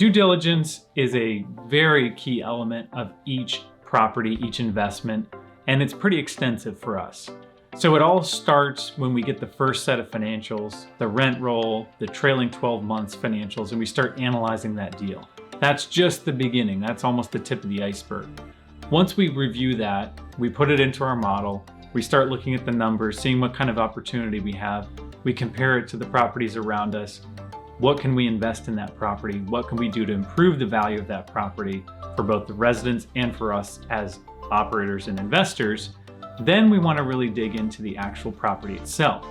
Due diligence is a very key element of each property, each investment, and it's pretty extensive for us. So it all starts when we get the first set of financials, the rent roll, the trailing 12 months financials, and we start analyzing that deal. That's just the beginning. That's almost the tip of the iceberg. Once we review that, we put it into our model, we start looking at the numbers, seeing what kind of opportunity we have. We compare it to the properties around us. What can we invest in that property? What can we do to improve the value of that property for both the residents and for us as operators and investors? Then we want to really dig into the actual property itself.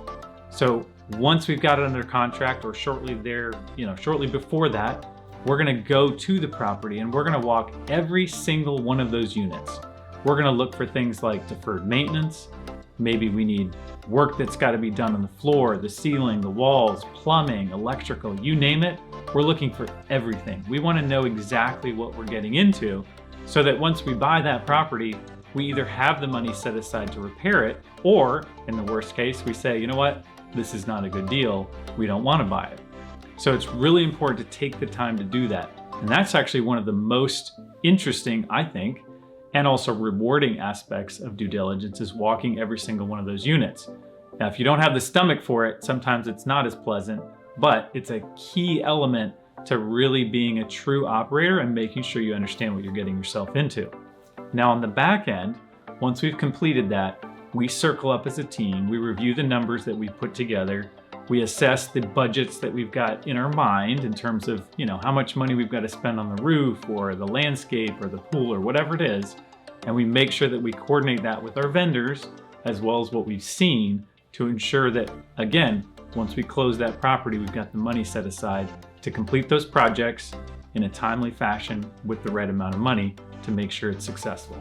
So once we've got it under contract or shortly before that, we're going to go to the property and we're going to walk every single one of those units. We're going to look for things like deferred maintenance. Maybe we need work that's got to be done on the floor, the ceiling, the walls, plumbing, electrical, you name it. We're looking for everything. We want to know exactly what we're getting into so that once we buy that property, we either have the money set aside to repair it, or in the worst case, we say, you know what, this is not a good deal. We don't want to buy it. So it's really important to take the time to do that. And that's actually one of the most interesting, I think, and also rewarding aspects of due diligence is walking every single one of those units. Now, if you don't have the stomach for it, sometimes it's not as pleasant, but it's a key element to really being a true operator and making sure you understand what you're getting yourself into. Now on the back end, once we've completed that, we circle up as a team, we review the numbers that we put together, we assess the budgets that we've got in our mind in terms of, how much money we've got to spend on the roof or the landscape or the pool or whatever it is, and we make sure that we coordinate that with our vendors as well as what we've seen to ensure that, again, once we close that property, we've got the money set aside to complete those projects in a timely fashion with the right amount of money to make sure it's successful.